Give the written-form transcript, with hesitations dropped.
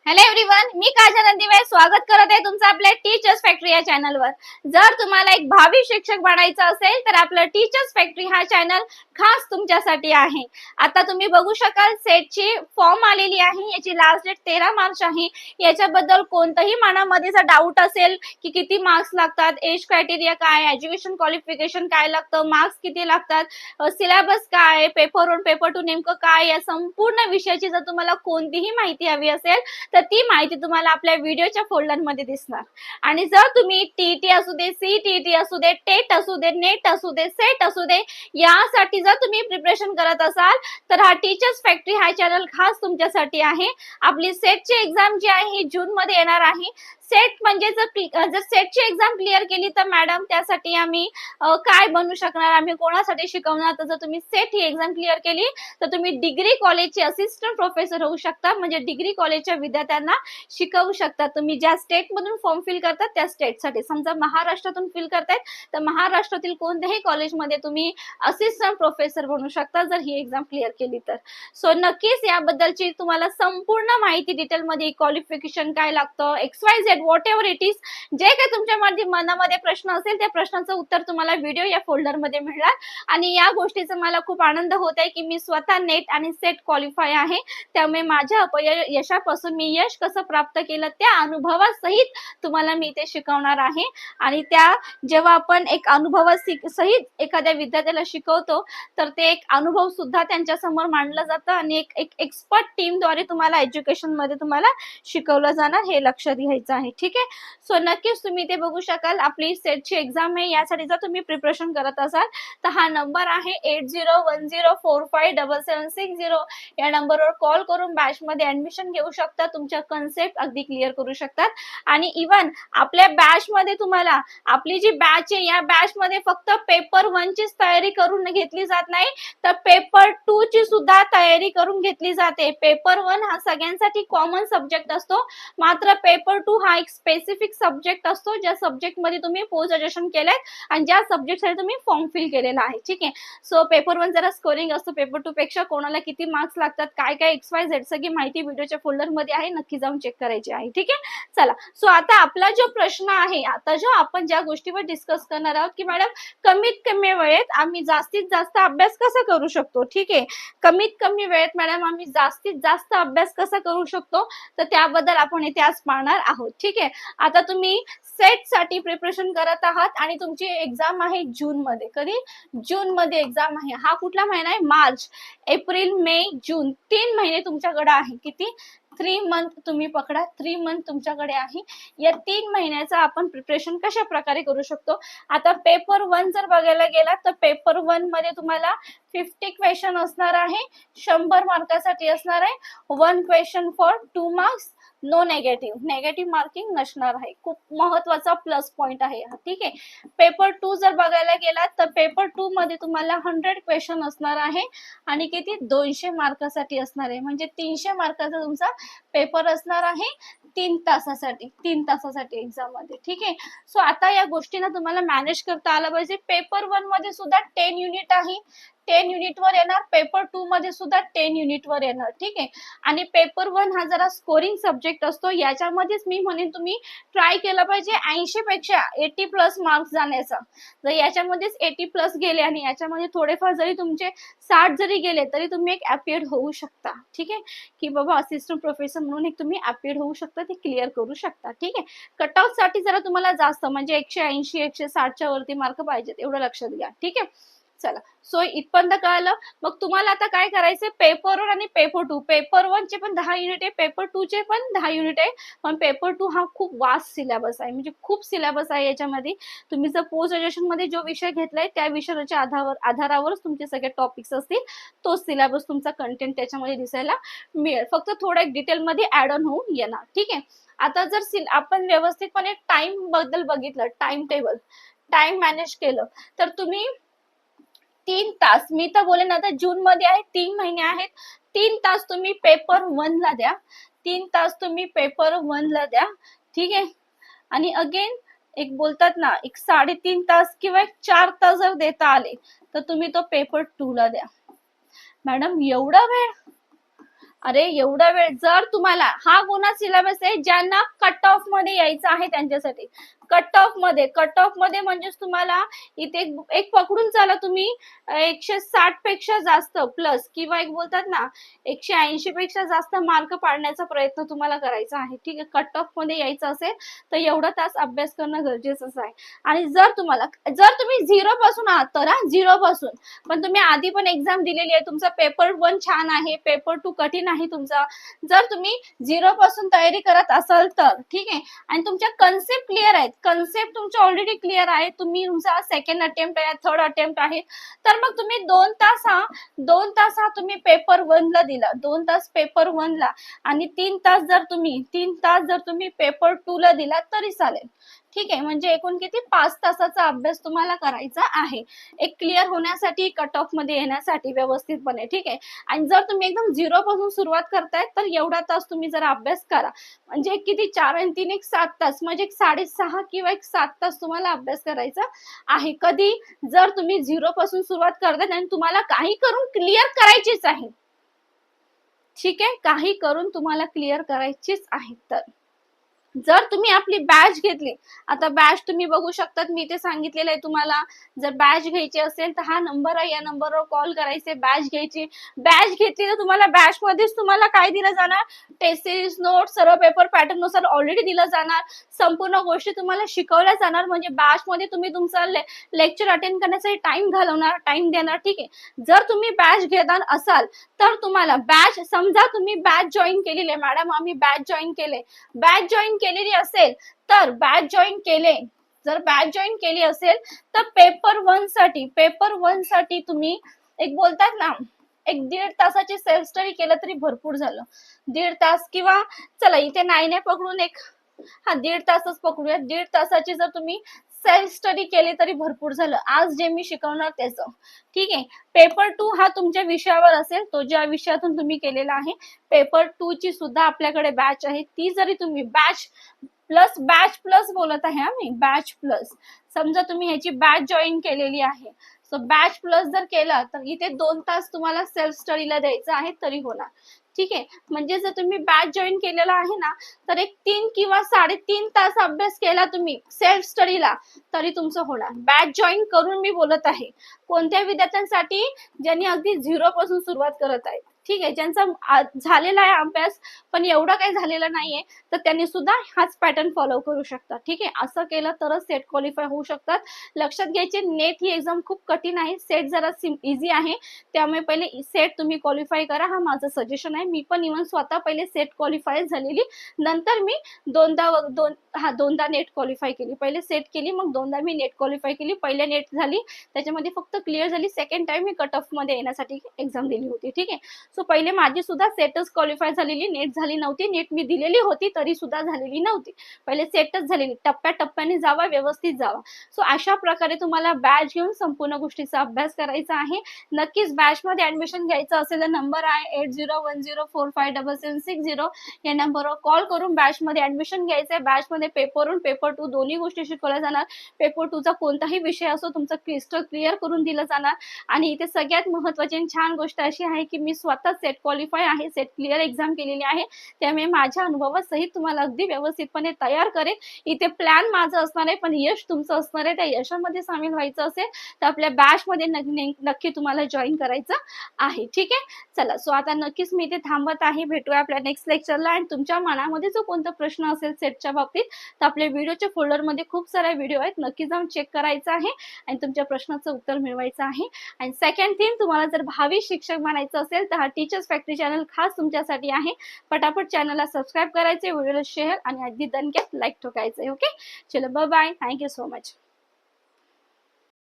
Hello everyone, मी काजल नंदीबाई स्वागत करत आहे तुमचं आपल्या टीचर्स फॅक्टरी या चॅनलवर। जर तुम्हाला एक भावी शिक्षक बनायचं असेल तर आपलं टीचर्स फॅक्टरी हा चॅनल खास तुमच्यासाठी आहे। आता तुम्ही बघू शकाल सेटची फॉर्म आलेली आहे, याची लास्ट डेट 13 मार्च आहे। याच्याबद्दल कोणताही मनामध्ये जर डाऊट असेल की किती मार्क्स लागतात, एज क्रायटेरिया काय, एज्युकेशन क्वालिफिकेशन काय लागतं, मार्क्स किती लागतात, सिलेबस काय, पेपर 1 पेपर 2 नेमकं काय, या संपूर्ण विषयाची जर तुम्हाला कोणतीही माहिती हवी असेल तर ती माहिती तुम्हाला आपल्या व्हिडिओच्या फोल्डरमध्ये दिसणार। आणि जर तुम्ही टीईटी असू दे, सीईटी असू दे, टेट असू दे, नेट असू दे, सेट असू दे, यासाठी जर तुम्ही प्रिपरेशन करत असाल तर हा टीचर्स फॅक्टरी हा चॅनल खास तुमच्यासाठी आहे। आपली सेटची एक्झाम जी आहे ही जून मध्ये येणार आहे। सेट म्हणजे जर सेटची एक्झाम क्लिअर केली तर मॅडम त्यासाठी आम्ही काय बनू शकणार, आम्ही कोणासाठी शिकवणार, तर जर तुम्ही सेट ही एक्झाम क्लिअर केली तर तुम्ही डिग्री कॉलेजचे असिस्टंट प्रोफेसर होऊ शकता, म्हणजे डिग्री कॉलेजच्या विद्यार्थ्यांना शिकवू शकता। तुम्ही ज्या स्टेट मधून फॉर्म फिल करतात त्या स्टेटसाठी, समजा महाराष्ट्रातून फिल करतायत तर महाराष्ट्रातील कोणत्याही कॉलेजमध्ये तुम्ही असिस्टंट प्रोफेसर बनू शकता जर ही एक्झाम क्लिअर केली तर। सो नक्कीच याबद्दलची तुम्हाला संपूर्ण माहिती डिटेलमध्ये, क्वालिफिकेशन काय लागतं, XYZ what ever it is, जे काही तुमच्या मनामध्ये प्रश्न असेल त्या प्रश्नाचं उत्तर तुम्हाला व्हिडिओ या फोल्डरमध्ये मिळणार। आणि या गोष्टीचा मला खूप आनंद होत आहे की मी स्वतः नेट आणि सेट क्वालिफाय आहे, त्यामुळे माझ्या यशापासून मी यश कसं प्राप्त केलं त्या अनुभवासहित तुम्हाला मी ते शिकवणार आहे। आणि त्या जेव्हा आपण एक सहित एखाद्या विद्यार्थ्याला शिकवतो तर ते एक अनुभव सुद्धा त्यांच्या समोर मांडलं जातं आणि एक एक्सपर्ट टीमद्वारे तुम्हाला एज्युकेशन मध्ये तुम्हाला शिकवलं जाणार, हे लक्षात घ्यायचं आहे। ठीक आहे, सो नक्कीच तुम्ही ते बघू शकाल। आपली सेटची एक्झाम आहे, यासाठी जर तुम्ही प्रिपरेशन करत असाल तर हा नंबर आहे 8010457760, या नंबरवर कॉल करून बॅच मध्ये ऍडमिशन घेऊ शकता, तुमच्या कन्सेप्ट अगदी क्लिअर करू शकतात। आणि इव्हन आपल्या बॅच मध्ये तुम्हाला आपली जी बॅच आहे या बॅच मध्ये फक्त पेपर 1 चीच तयारी करून घेतली जात नाही तर पेपर 2 ची सुद्धा तयारी करून घेतली जाते। पेपर 1 हा सगळ्यांसाठी कॉमन सब्जेक्ट असतो, मात्र पेपर 2 हा एक स्पेसिफिक सब्जेक्ट असतो ज्या सब्जेक्ट मध्ये तुम्ही पोस्ट ग्रॅज्युएशन केलंय आणि ज्या सब्जेक्ट साठी तुम्ही फॉर्म फिल केलेला आहे। ठीक आहे, सो पेपर 1 जरा स्कोरिंग असतो, पेपर 2 पेक्षा कोणाला किती मार्क्स लागतात, काय काय XYZ सगळी माहिती व्हिडिओच्या फोल्डर मध्ये आहे, नक्की जाऊन चेक करायची आहे। ठीक आहे, चला। सो आता आपला जो प्रश्न आहे, आता जो आपण ज्या गोष्टीवर डिस्कस करणार आहोत की मॅडम कमीत कमी वेळेत आम्ही जास्तीत जास्त अभ्यास कसा करू शकतो। ठीक आहे, कमीत कमी वेळेत मॅडम आम्ही जास्तीत जास्त अभ्यास कसा करू शकतो, तर त्याबद्दल आपण इथे आज पाहणार आहोत। ठीक आहे, आता तुम्ही सेट साठी प्रिपरेशन करत आहात आणि तुमची एक्झाम आहे जून मध्ये। कधी? जून मध्ये एक्झाम आहे। हा कुठला महिना आहे? मार्च, एप्रिल, मे, जून, 3 महिने तुमच्याकडे आहे। किती? 3 मंथ तुम्ही पकडा, 3 मंथ तुमच्याकडे आहे। या 3 महिन्याचं आपण प्रिपरेशन कशा प्रकारे करू शकतो। आता पेपर 1 जर बघायला गेला तर पेपर 1 मध्ये तुम्हाला 50 क्वेश्चन असणार आहे, 100 मार्कासाठी असणार आहे। 1 question for 2 marks, no negative marking नसणार आहे, खूप महत्वाचा प्लस पॉइंट आहे। ठीक आहे, पेपर 2 जर बघायला गेला तर पेपर 2 मध्ये तुम्हाला 100 क्वेश्चन असणार आहे आणि किती? 200 मार्कासाठी असणार आहे, म्हणजे 300 मार्काचा तुमचा पेपर असणार आहे 3 तासासाठी एक्झाम मध्ये। ठीक आहे, सो आता या गोष्टींना तुम्हाला मॅनेज करता आलं पाहिजे। पेपर 1 मध्ये सुद्धा 10 युनिट आहे, 10 युनिट वर येणार, पेपर 2 मध्ये सुद्धा 10 युनिट वर येणार। ठीक आहे, आणि पेपर 1 हा जरा स्कोरिंग सब्जेक्ट असतो, याच्यामध्येच मी म्हणेन तुम्ही ट्राय केलं पाहिजे 80 पेक्षा 80 प्लस मार्क्स जाण्याचा। जर याच्यामध्येच 80 प्लस गेले आणि याच्यामध्ये थोडेफार जरी तुमचे 60 जरी गेले तरी तुम्ही एक अपीयर होऊ शकता। ठीक आहे, की बाबा असिस्टंट प्रोफेसर म्हणून एक तुम्ही अपीयर होऊ शकता, ते क्लिअर करू शकता। ठीक आहे, कट ऑफ साठी जरा तुम्हाला जास्त म्हणजे 180 160 च्या वरती मार्क पाहिजेत, एवढं लक्षात घ्या। ठीक आहे, चला। सो इथपर्यंत कळलं। मग तुम्हाला आता काय करायचंय, पेपर 1 आणि पेपर 2, पेपर 1 चे पण 10 युनिट आहे, पेपर 2 चे पण 10 युनिट आहे, पण पेपर 2 हा खूप वास्ट सिलेबस आहे, म्हणजे खूप सिलेबस आहे याच्यामध्ये। तुम्ही जर पोस्ट ग्रॅज्युएशन मध्ये जो विषय घेतलाय त्या विषयाच्या आधारावरच तुमचे सगळे टॉपिक्स असतील, तो सिलेबस तुमचा कंटेंट त्याच्यामध्ये दिसायला मिळेल, फक्त थोडं एक डिटेल मध्ये ऍड ऑन होऊन येणार। ठीक आहे, आता जर आपण व्यवस्थितपणे टाइम बद्दल बघितलं, टाइम टेबल, टाइम मॅनेज केलं तर तुम्ही 3 तास, मी तर बोलेन आता जून मध्ये आहे, 3 महिने आहेत, 3 तास तुम्ही पेपर 1 ला द्या, 3 तास तुम्ही पेपर 1 ला द्या। ठीक आहे, आणि अगेन एक बोलतात ना, एक 3.5 तास किंवा 4 तास जर देता आले तर तुम्ही तो पेपर 2 ला द्या। मॅडम एवढा वेळ? अरे एवढा वेळ, जर तुम्हाला हा गुन्हा सिलेबस आहे ज्यांना कट ऑफ मध्ये यायचं आहे त्यांच्यासाठी. कट ऑफ मध्ये म्हणजेच तुम्हाला इथे एक पकडून चाला तुम्ही 160 पेक्षा जास्त प्लस किंवा एक बोलतात ना 180 पेक्षा जास्त मार्क पाडण्याचा प्रयत्न तुम्हाला करायचा आहे. ठीक आहे, कट ऑफ मध्ये यायचं असेल तर एवढा तास अभ्यास करणं गरजेचं आहे. आणि जर तुम्ही 0 पासून आहात तर 0 पासून, पण तुम्ही आधी पण एक्झाम दिलेली आहे, तुमचा पेपर 1 छान आहे, पेपर 2 कठीण आहे तुमचा, जर तुम्ही 0 पासून तयारी करत असाल तर ठीक आहे, आणि तुमच्या कन्सेप्ट क्लिअर आहेत, कन्सेप्ट तुमचे ऑलरेडी क्लिअर आहे, तुम्ही तुमचा सेकंड अटेम्प्ट आहे, थर्ड अटेम्प्ट आहे, तर मग तुम्ही 2 तास हा तुम्ही पेपर 1 ला दिला, 2 तास पेपर 1 ला, आणि 3 तास जर तुम्ही पेपर 2 ला दिला तरी चालेल. ठीक आहे, म्हणजे एकूण किती 5 तासाचा अभ्यास तुम्हाला करायचा आहे एक क्लिअर होण्यासाठी, कट ऑफ मध्ये येण्यासाठी व्यवस्थितपणे. ठीक आहे, आणि जर तुम्ही एकदम 0 पासून सुरुवात करताय तर एवढा तास तुम्ही जर अभ्यास करा, म्हणजे किती 4 आणि 3 7 तास, म्हणजे 6.5 किंवा 7 तास तुम्हाला अभ्यास करायचा आहे. कधी जर तुम्ही 0 पासून सुरुवात करताय आणि तुम्हाला काही करून क्लिअर करायचीच आहे. ठीक आहे, काही करून तुम्हाला क्लिअर करायचीच आहे. तर जर तुम्ही आपली बॅच घेतली, आता बॅच तुम्ही बघू शकतात, मी इथे सांगितलेलं आहे तुम्हाला, जर बॅच घ्यायची असेल तर हा नंबर आहे, या नंबरवर कॉल करायचे, बॅच घ्यायची. बॅच घेतली तर तुम्हाला बॅच मध्येच तुम्हाला काय दिलं जाणार, टेस्ट सिरीज नोट सर्व पेपर पॅटर्न नुसार ऑलरेडी दिलं जाणार, संपूर्ण गोष्टी तुम्हाला शिकवल्या जाणार, म्हणजे बॅच मध्ये तुम्ही तुमचा लेक्चर अटेंड करण्यासाठी टाइम देणार. ठीक आहे, जर तुम्ही बॅच घेणार असाल तर तुम्हाला बॅच, समजा तुम्ही बॅच जॉईन केलेली आहे, मॅडम आम्ही बॅच जॉईन केलेली असेल तर बॅच जॉईन केली असेल तर पेपर 1 साठी तुम्ही एक बोलतात ना एक 1.5 तासाची सेल्फ स्टडी केलं तरी भरपूर झालं. 1.5 तास, किंवा चला इथे नाही पकडून एक 1.5 तासच पकडूया, 1.5 तासाची जर तुम्ही सेल्फ स्टडी केली तरी भरपूर झालं, आज जे मी शिकवणार त्याचं. ठीक आहे, पेपर 2 हा तुमच्या विषयावर असेल, तो ज्या विषयातून तुम्ही केलेला आहे, पेपर 2 ची सुद्धा आपल्याकडे बॅच आहे. ती जरी तुम्ही बॅच प्लस बोलत आहे आम्ही, बॅच प्लस, समजा तुम्ही ह्याची बॅच जॉईन केलेली आहे, सो बॅच प्लस जर केला तर इथे 2 तास तुम्हाला सेल्फ स्टडीला द्यायचं आहे तरी होणार. ठीक आहे, म्हणजे जर तुम्ही बॅच जॉईन केलेला आहे ना तर एक 3 किंवा 3.5 तास अभ्यास केला तुम्ही सेल्फ स्टडीला तरी तुमचं होणार. बॅच जॉईन करून मी बोलत आहे कोणत्या विद्यार्थ्यांसाठी, ज्यांनी अगदी 0 पासून सुरुवात करत आहे. ठीक आहे, ज्यांचा झालेला आहे अभ्यास पण एवढा काही झालेला नाहीये, तर त्यांनी सुद्धा हाच पॅटर्न फॉलो करू शकतात. ठीक आहे, असं केलं तरच सेट क्वालिफाय होऊ शकतात. लक्षात घ्यायचे, नेट ही एक्झाम खूप कठीण आहे, सेट जरा इझी आहे, त्यामुळे पहिले सेट तुम्ही क्वालिफाय करा, हा माझं सजेशन आहे. मी पण इव्हन स्वतः पहिले सेट क्वालिफाय झालेली, नंतर मी दोनदा नेट क्वालिफाय केली, पहिले सेट केली मग 2दा मी नेट क्वालिफाय केली. पहिले नेट झाली, त्याच्यामध्ये फक्त क्लिअर झाली, सेकंड टाइम मी कट ऑफ मध्ये येण्यासाठी एक्झाम दिली होती. ठीक आहे, सो पहिले माझी सुद्धा सेटच क्वालिफाय झालेली, नेट झाली नव्हती, नेट मी दिलेली होती तरी सुद्धा झालेली नव्हती, पहिले सेटच झालेली. टप्प्याटप्प्याने जावा, व्यवस्थित जावा. सो अशा प्रकारे तुम्हाला बॅच घेऊन संपूर्ण गोष्टीचा अभ्यास करायचा आहे. नक्कीच बॅच मध्ये ऍडमिशन घ्यायचं असेल तर नंबर आहे 8010457760, या नंबरवर कॉल करून बॅच मध्ये ऍडमिशन घ्यायचंय. बॅच मध्ये पेपर 1 पेपर 2 दोन्ही गोष्टी शिकवल्या जाणार. पेपर 2 चा कोणताही विषय असो तुमचा क्रिस्टल क्लिअर करून दिलं जाणार. आणि इथे सगळ्यात महत्त्वाची छान गोष्ट अशी आहे की मी स्वतः सेट क्वालिफाय आहे, सेट क्लिअर एक्झाम केलेली आहे, त्यामुळे माझ्या अनुभवासहित तुम्हाला अगदी व्यवस्थितपणे तयार करेल. इथे प्लॅन माझं असणार आहे पण यश तुमचं असणार आहे. त्या यशामध्ये सामील व्हायचं असेल तर आपल्या बॅच मध्ये नक्की तुम्हाला जॉईन करायचं आहे. ठीक आहे, चला, सो आता नक्कीच मी इथे थांबत आहे, भेटूया आपल्या नेक्स्ट लेक्चरला. आणि तुमच्या मनामध्ये जो कोणता प्रश्न असेल सेटच्या बाबतीत तर आपल्या व्हिडिओच्या फोल्डरमध्ये खूप सारे व्हिडिओ आहेत, नक्की जाऊन चेक करायचं आहे आणि तुमच्या प्रश्नाचं उत्तर मिळवायचं आहे. आणि सेकंड थिंग, तुम्हाला जर भावी शिक्षक बनायचं असेल तर हा टीचर्स फॅक्टरी चॅनल खास तुमच्यासाठी आहे. पटापट चॅनलला सबस्क्राईब करायचे, व्हिडिओला शेअर आणि अगदी दणक्यात लाईक ठोकायचे. ओके, चलो, bye bye, thank you so much.